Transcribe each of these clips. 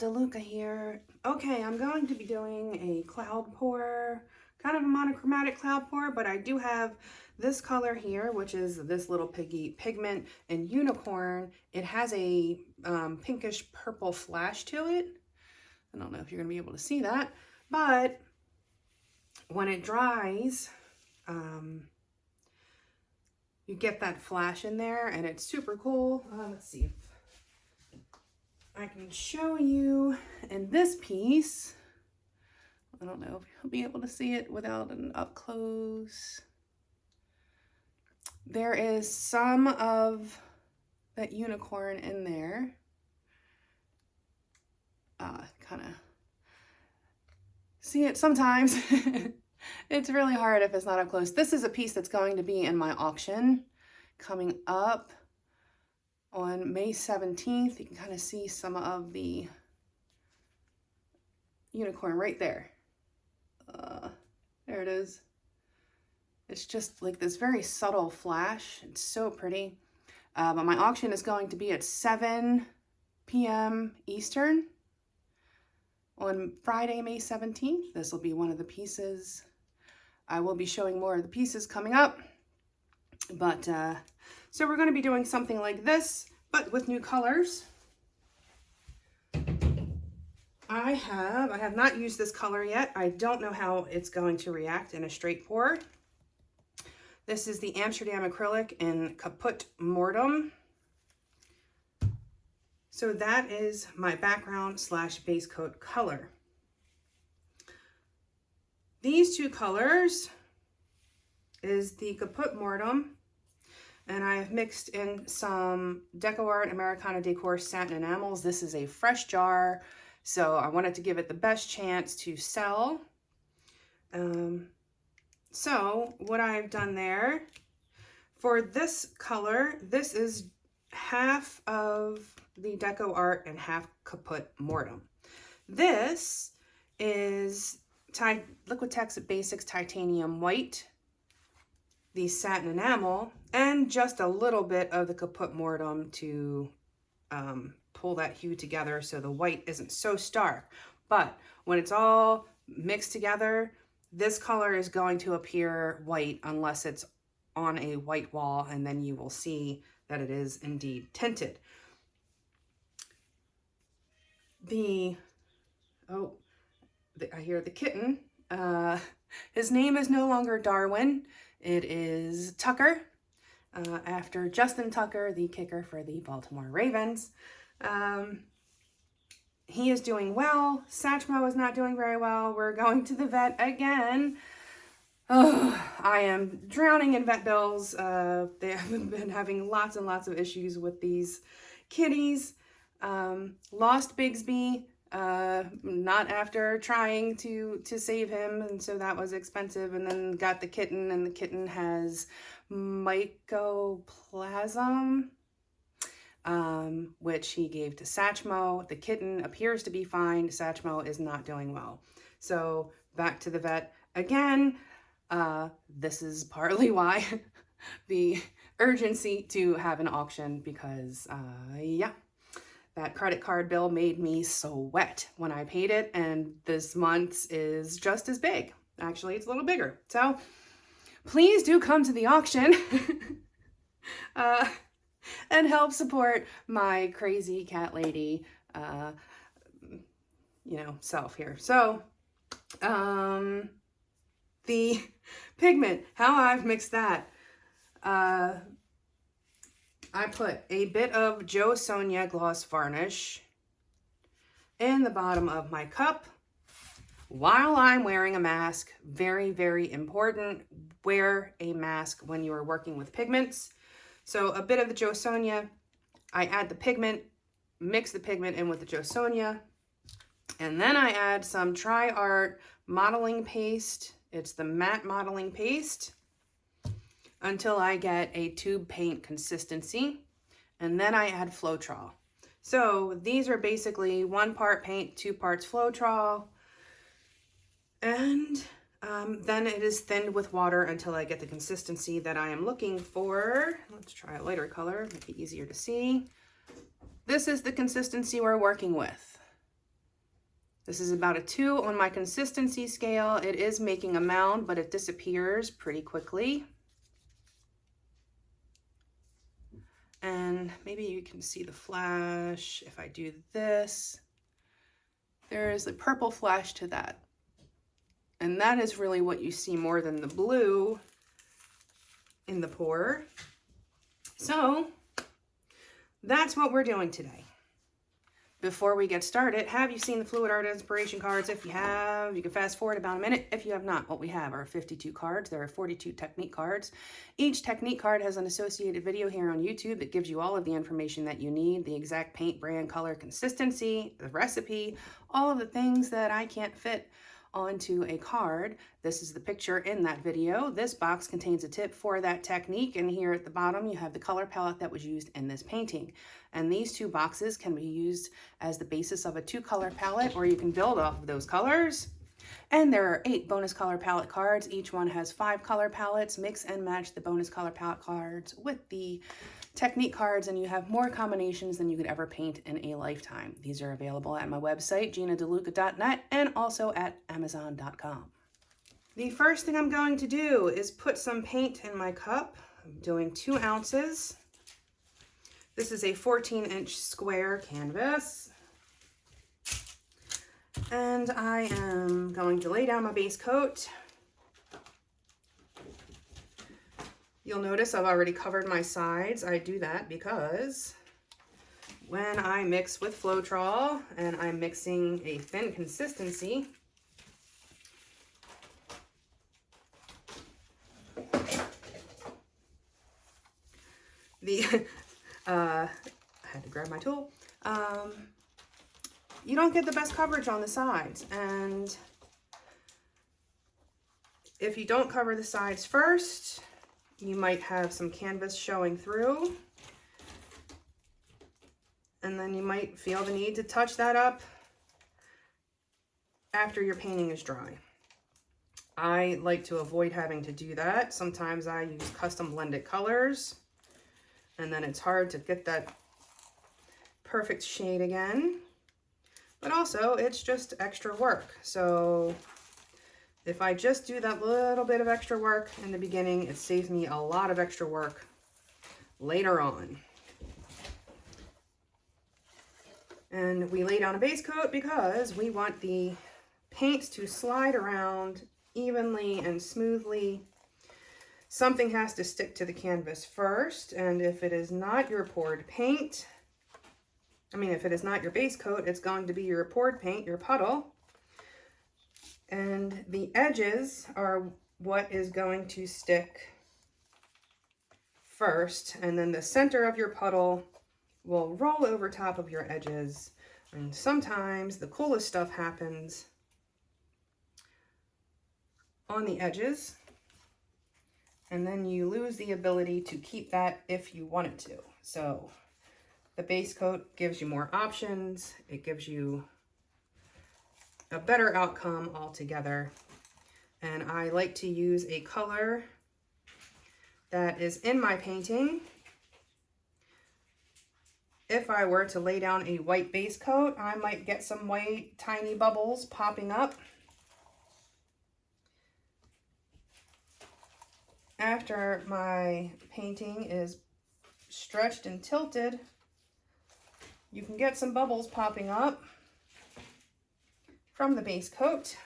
DeLuca here. Okay, I'm going to be doing a cloud pour, kind of a monochromatic cloud pour, but I do have this color here, which is this Little Piggy pigment and unicorn. It has a pinkish purple flash to it. I don't know if you're going to be able to see that, but when it dries, you get that flash in there and it's super cool. Let's see if I can show you in this piece. I don't know if you'll be able to see it without an up close. There is some of that unicorn in there. Kind of see it sometimes. It's really hard if it's not up close. This is a piece that's going to be in my auction coming up on May 17th. You can kind of see some of the unicorn right there. There it is. It's just like this very subtle flash. It's so pretty. But my auction is going to be at 7 p.m. Eastern on Friday, May 17th. This will be one of the pieces. I will be showing more of the pieces coming up. But so we're going to be doing something like this, but with new colors. I have not used this color yet. I don't know how it's going to react in a straight pour. This is the Amsterdam acrylic in Caput Mortem. So that is my background / base coat color. These two colors is the Caput Mortem, and I have mixed in some DecoArt Americana Decor Satin Enamels. This is a fresh jar, so I wanted to give it the best chance to sell. So what I've done there, for this color, this is half of the DecoArt and half Caput Mortem. This is Liquitex Basics Titanium White, the Satin Enamel, and just a little bit of the Caput Mortem to pull that hue together so the white isn't so stark. But when it's all mixed together, this color is going to appear white unless it's on a white wall, and then you will see that it is indeed tinted. I hear the kitten. His name is no longer Darwin. It is Tucker, after Justin Tucker, the kicker for the Baltimore Ravens. He is doing well. Satchmo is not doing very well. We're going to the vet again. Oh, I am drowning in vet bills. They have been having lots and lots of issues with these kitties. Lost Bigsby, not after trying to save him, and so that was expensive, and then got the kitten, and the kitten has mycoplasm, which he gave to Satchmo. The kitten appears to be fine. Satchmo is not doing well. So back to the vet again. This is partly why the urgency to have an auction, because yeah, that credit card bill made me sweat when I paid it, and this month's is just as big. Actually, it's a little bigger. So please do come to the auction and help support my crazy cat lady, self here. So, the pigment, how I've mixed that. I put a bit of Josonja gloss varnish in the bottom of my cup while I'm wearing a mask. Very, very important. Wear a mask when you are working with pigments. So a bit of the Josonja, I add the pigment, mix the pigment in with the Josonja, and then I add some TriArt modeling paste. It's the matte modeling paste, until I get a tube paint consistency, and then I add Floetrol. So these are basically 1 part paint, 2 parts Floetrol, and then it is thinned with water until I get the consistency that I am looking for. Let's try a lighter color, make it easier to see. This is the consistency we're working with. This is about a 2 on my consistency scale. It is making a mound, but it disappears pretty quickly. And maybe you can see the flash. If I do this, there is a purple flash to that. And that is really what you see more than the blue in the pour. So that's what we're doing today. Before we get started, have you seen the Fluid Art Inspiration cards? If you have, you can fast forward about a minute. If you have not, what we have are 52 cards. There are 42 technique cards. Each technique card has an associated video here on YouTube that gives you all of the information that you need, the exact paint, brand, color, consistency, the recipe, all of the things that I can't fit onto a card. This is the picture in that video. This box contains a tip for that technique, and here at the bottom you have the color palette that was used in this painting. And these 2 boxes can be used as the basis of a 2-color palette, or you can build off of those colors. And there are 8 bonus color palette cards. Each one has 5 color palettes. Mix and match the bonus color palette cards with the technique cards, and you have more combinations than you could ever paint in a lifetime. These are available at my website, GinaDeLuca.net, and also at Amazon.com. The first thing I'm going to do is put some paint in my cup. I'm doing 2 ounces. This is a 14-inch square canvas. And I am going to lay down my base coat. You'll notice I've already covered my sides. I do that because when I mix with Floetrol and I'm mixing a thin consistency, I had to grab my tool. You don't get the best coverage on the sides, and if you don't cover the sides first, you might have some canvas showing through, and then you might feel the need to touch that up after your painting is dry. I like to avoid having to do that. Sometimes I use custom blended colors, and then it's hard to get that perfect shade again. But also, it's just extra work. So if I just do that little bit of extra work in the beginning, it saves me a lot of extra work later on. And we lay down a base coat because we want the paints to slide around evenly and smoothly. Something has to stick to the canvas first, and if it is not your poured paint, if it is not your base coat, it's going to be your poured paint, your puddle. And the edges are what is going to stick first, and then the center of your puddle will roll over top of your edges. And sometimes the coolest stuff happens on the edges, and then you lose the ability to keep that if you wanted to. So the base coat gives you more options. It gives you a better outcome altogether. And I like to use a color that is in my painting. If I were to lay down a white base coat, I might get some white tiny bubbles popping up. After my painting is stretched and tilted, you can get some bubbles popping up from the base coat.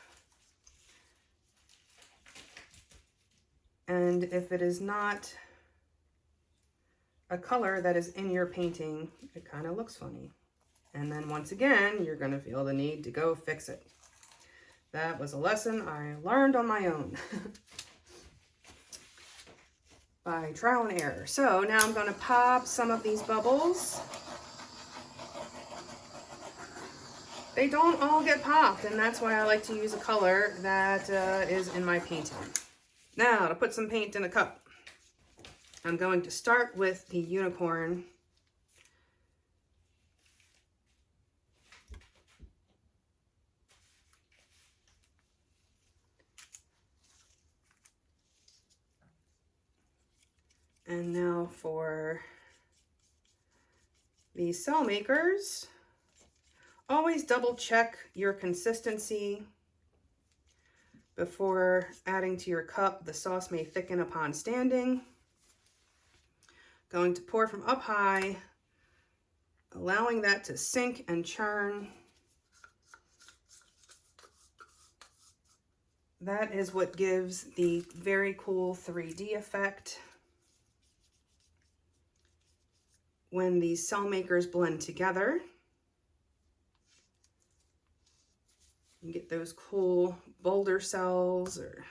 And if it is not a color that is in your painting, it kind of looks funny. And then once again, you're going to feel the need to go fix it. That was a lesson I learned on my own by trial and error. So now I'm going to pop some of these bubbles. They don't all get popped, and that's why I like to use a color that is in my painting. Now, to put some paint in a cup, I'm going to start with the unicorn. And now for the cell makers. Always double check your consistency before adding to your cup. The sauce may thicken upon standing. Going to pour from up high, allowing that to sink and churn. That is what gives the very cool 3D effect when these cell makers blend together. You get those cool boulder cells, or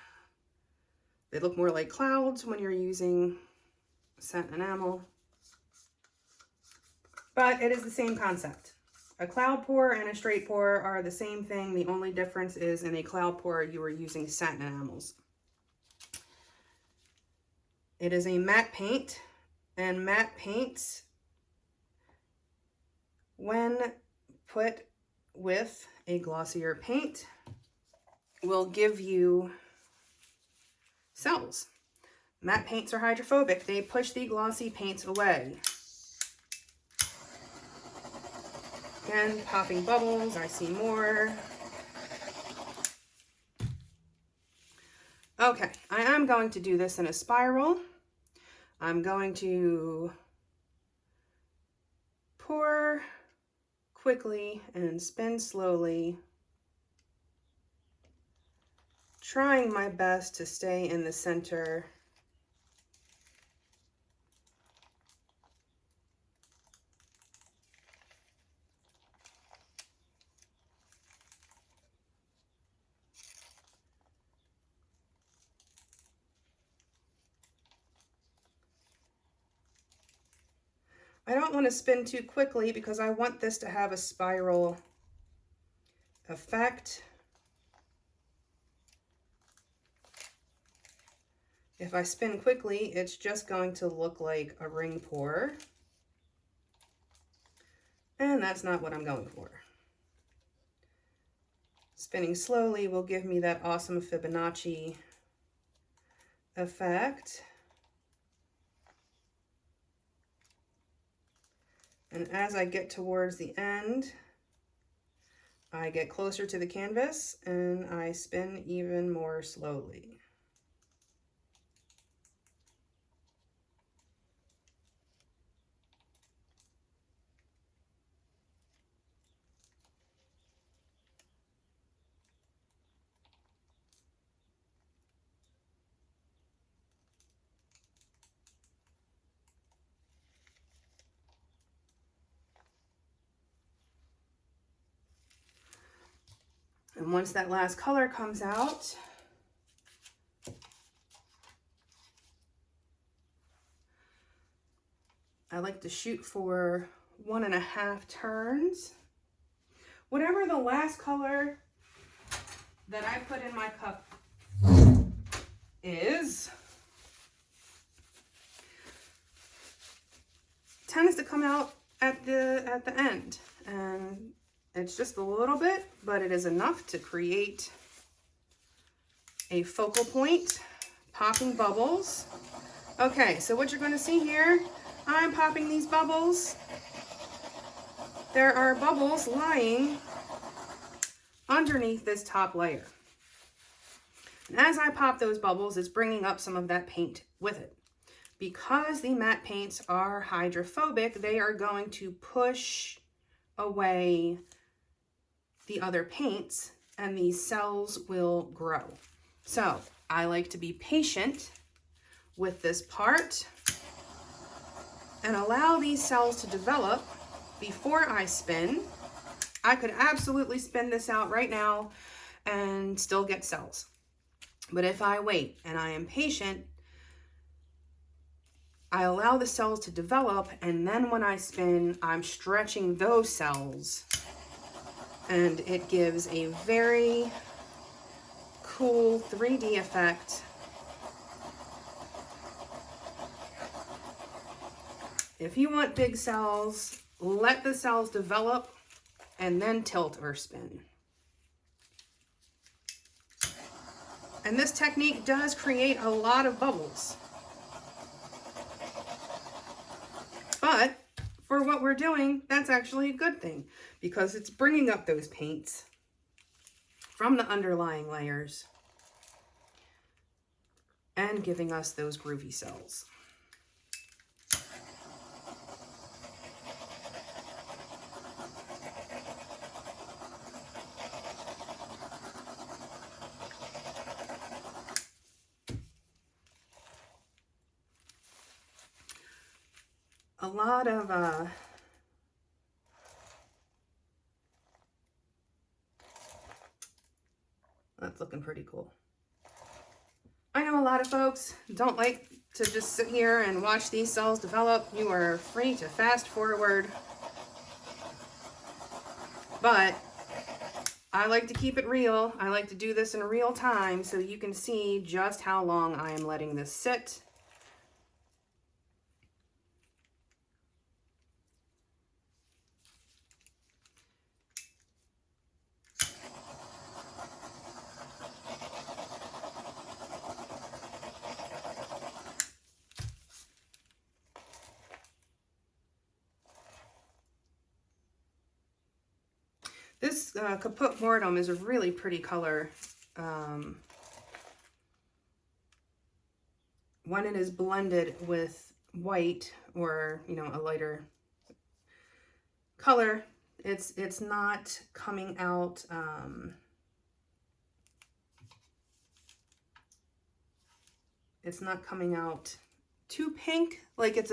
they look more like clouds when you're using satin enamel. But it is the same concept. A cloud pour and a straight pour are the same thing. The only difference is in a cloud pour, you are using satin enamels. It is a matte paint, and matte paints, when put with a glossier paint, will give you cells. Matte paints are hydrophobic. They push the glossy paints away. Again, popping bubbles. I see more. Okay, I am going to do this in a spiral. I'm going to pour quickly and spin slowly, trying my best to stay in the center. I don't want to spin too quickly because I want this to have a spiral effect. If I spin quickly, it's just going to look like a ring pour. And that's not what I'm going for. Spinning slowly will give me that awesome Fibonacci effect. And as I get towards the end, I get closer to the canvas and I spin even more slowly. And once that last color comes out, I like to shoot for 1.5 turns. Whatever the last color that I put in my cup is, tends to come out at the end, and it's just a little bit, but it is enough to create a focal point, popping bubbles. Okay, so what you're going to see here, I'm popping these bubbles. There are bubbles lying underneath this top layer. And as I pop those bubbles, it's bringing up some of that paint with it. Because the matte paints are hydrophobic, they are going to push away the other paints and these cells will grow. So I like to be patient with this part and allow these cells to develop before I spin. I could absolutely spin this out right now and still get cells. But if I wait and I am patient, I allow the cells to develop, and then when I spin, I'm stretching those cells, and it gives a very cool 3D effect. If you want big cells, let the cells develop and then tilt or spin. And this technique does create a lot of bubbles. But for what we're doing, that's actually a good thing because it's bringing up those paints from the underlying layers and giving us those groovy cells. A lot of that's looking pretty cool. I know a lot of folks don't like to just sit here and watch these cells develop. You are free to fast forward. But I like to keep it real. I like to do this in real time so you can see just how long I am letting this sit. This Caput Mortem is a really pretty color when it is blended with white or, you know, a lighter color. It's not coming out it's not coming out too pink. Like it's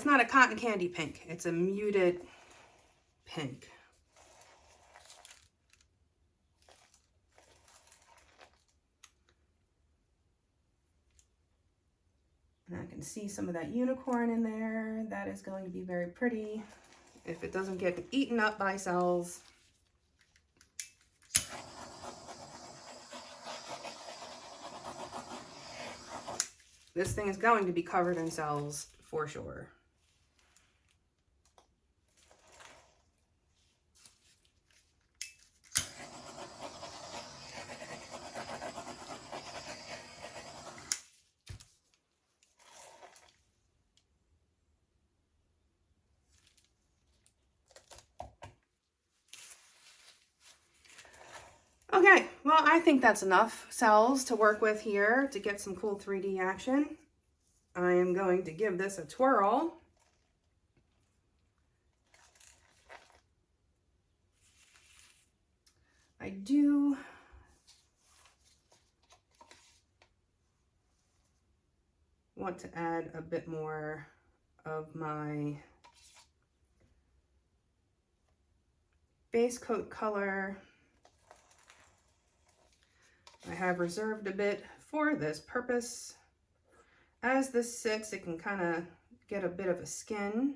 not a cotton candy pink. It's a muted pink. And I can see some of that unicorn in there. That is going to be very pretty if it doesn't get eaten up by cells. This thing is going to be covered in cells for sure. Okay, well, I think that's enough cells to work with here to get some cool 3D action. I am going to give this a twirl. I do want to add a bit more of my base coat color. I have reserved a bit for this purpose. As this sits, it can kind of get a bit of a skin.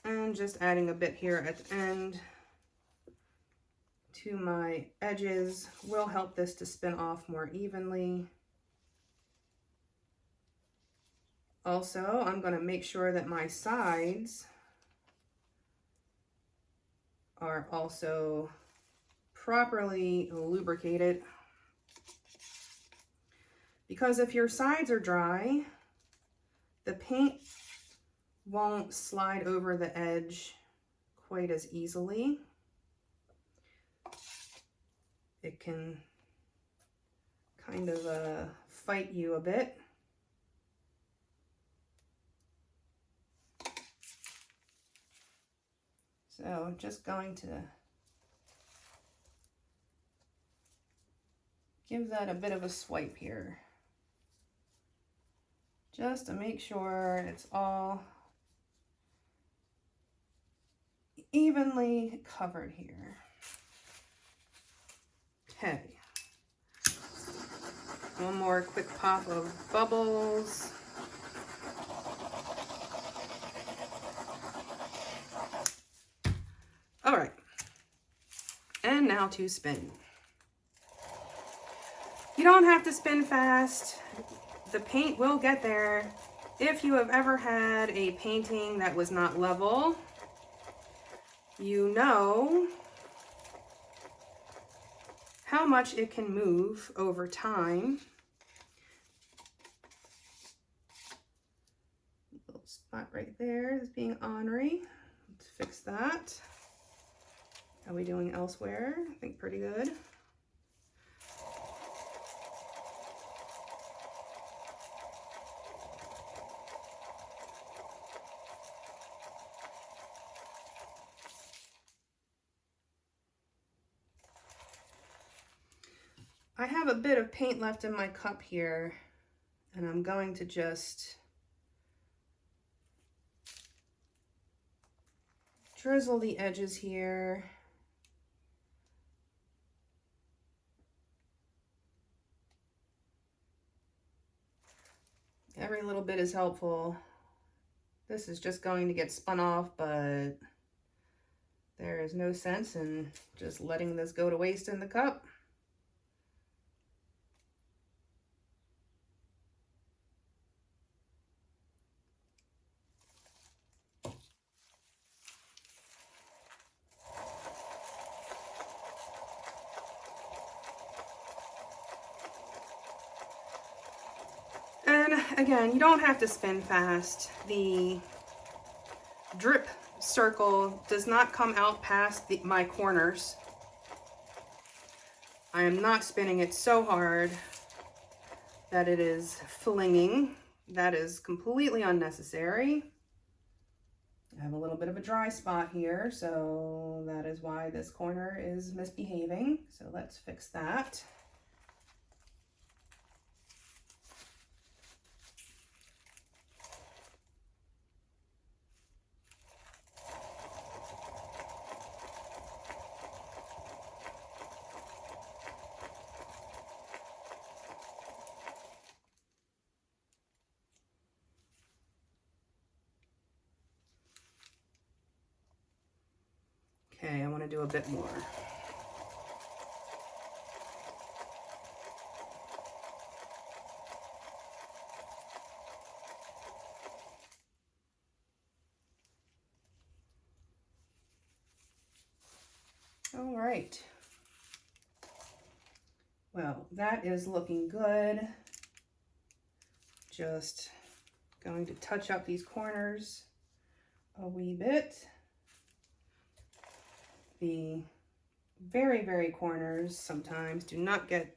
And just adding a bit here at the end to my edges will help this to spin off more evenly. Also, I'm going to make sure that my sides are also properly lubricated, because if your sides are dry, the paint won't slide over the edge quite as easily. It can kind of fight you a bit. So just going to give that a bit of a swipe here, just to make sure it's all evenly covered here. Okay. One more quick pop of bubbles. All right, and now to spin. You don't have to spin fast. The paint will get there. If you have ever had a painting that was not level, you know how much it can move over time. spot right there is being ornery. Let's fix that. How are we doing elsewhere? I think pretty good. I have a bit of paint left in my cup here, and I'm going to just drizzle the edges here. Every little bit is helpful. This is just going to get spun off, but there is no sense in just letting this go to waste in the cup. And again, you don't have to spin fast. The drip circle does not come out past my corners. I am not spinning it so hard that it is flinging. That is completely unnecessary. I have a little bit of a dry spot here, so that is why this corner is misbehaving. So let's fix that. Okay, I want to do a bit more. All right. Well, that is looking good. Just going to touch up these corners a wee bit. The very, very corners sometimes do not get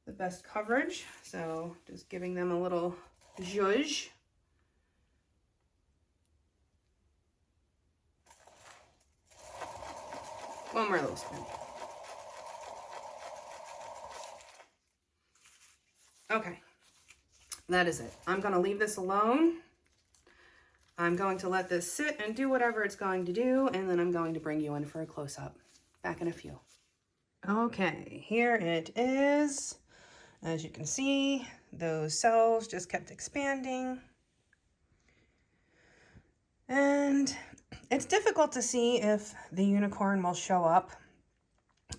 the best coverage, so just giving them a little zhuzh. One more little spin. Okay, that is it. I'm going to leave this alone. I'm going to let this sit and do whatever it's going to do, and then I'm going to bring you in for a close-up. Back in a few. Okay, here it is. As you can see, those cells just kept expanding. And it's difficult to see if the unicorn will show up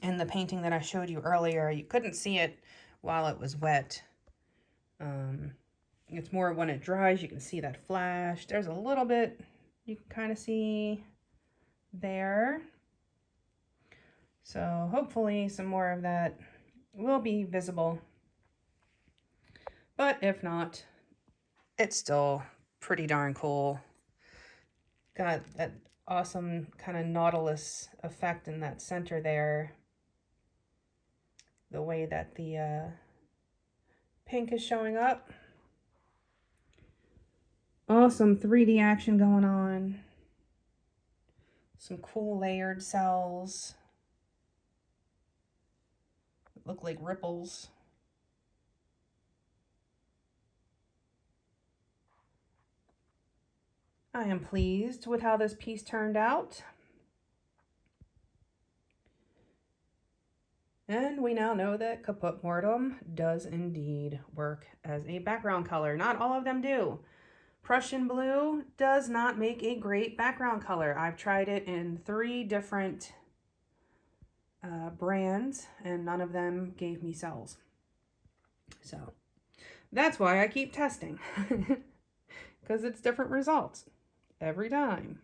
in the painting that I showed you earlier. You couldn't see it while it was wet. It's more when it dries, you can see that flash. There's a little bit you can kind of see there. So hopefully some more of that will be visible. But if not, it's still pretty darn cool. Got that awesome kind of nautilus effect in that center there. The way that the pink is showing up. Awesome 3D action going on. Some cool layered cells. Look like ripples. I am pleased with how this piece turned out. And we now know that Caput Mortem does indeed work as a background color. Not all of them do. Prussian blue does not make a great background color. I've tried it in 3 different brands, and none of them gave me cells. So that's why I keep testing, because it's different results every time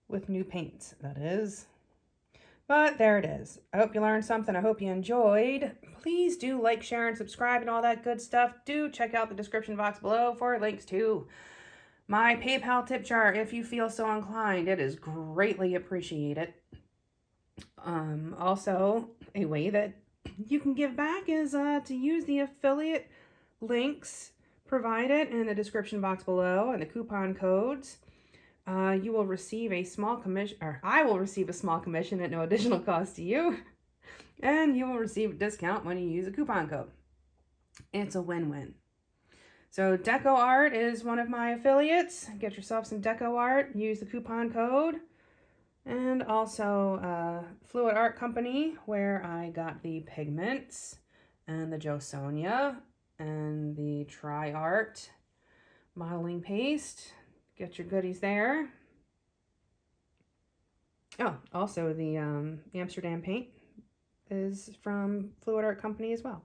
with new paints, that is. But there it is. I hope you learned something. I hope you enjoyed. Please do like, share, and subscribe and all that good stuff. Do check out the description box below for links to my PayPal tip jar if you feel so inclined. It is greatly appreciated. Also, a way that you can give back is to use the affiliate links provided in the description box below and the coupon codes. You will receive a small commission, or I will receive a small commission at no additional cost to you, and you will receive a discount when you use a coupon code. It's a win-win. So DecoArt is one of my affiliates. Get yourself some DecoArt, use the coupon code. And also Fluid Art Company, where I got the pigments and the Josonja and the TriArt modeling paste. Get your goodies there. Oh, also the Amsterdam paint is from Fluid Art Company as well.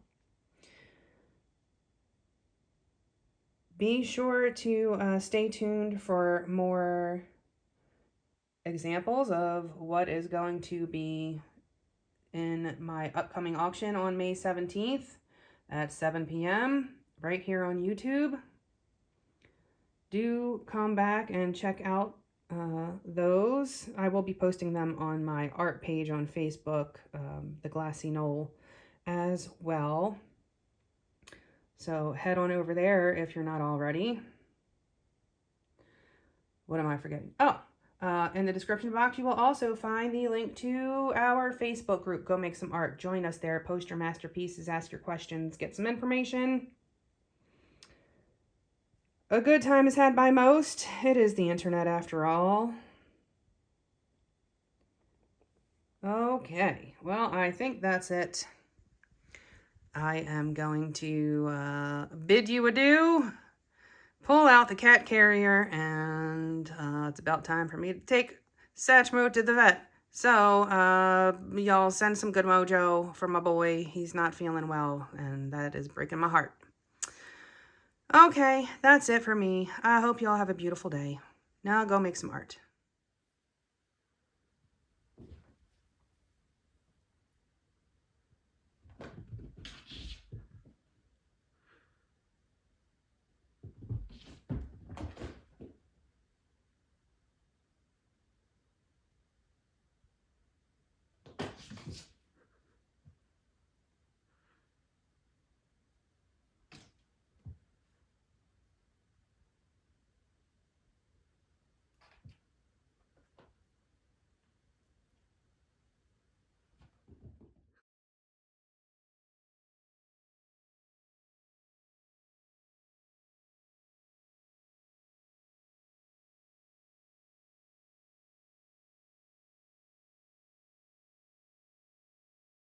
Be sure to stay tuned for more examples of what is going to be in my upcoming auction on May 17th at 7 p.m. right here on YouTube. Do come back and check out those. I will be posting them on my art page on Facebook, The Glassy Knoll, as well. So head on over there if you're not already. What am I forgetting? Oh, in the description box, you will also find the link to our Facebook group. Go make some art. Join us there. Post your masterpieces. Ask your questions. Get some information. A good time is had by most. It is the internet after all. Okay, well, I think that's it. I am going to bid you adieu, pull out the cat carrier, and it's about time for me to take Satchmo to the vet. So, y'all send some good mojo for my boy. He's not feeling well, and that is breaking my heart. Okay, that's it for me. I hope y'all have a beautiful day. Now go make some art.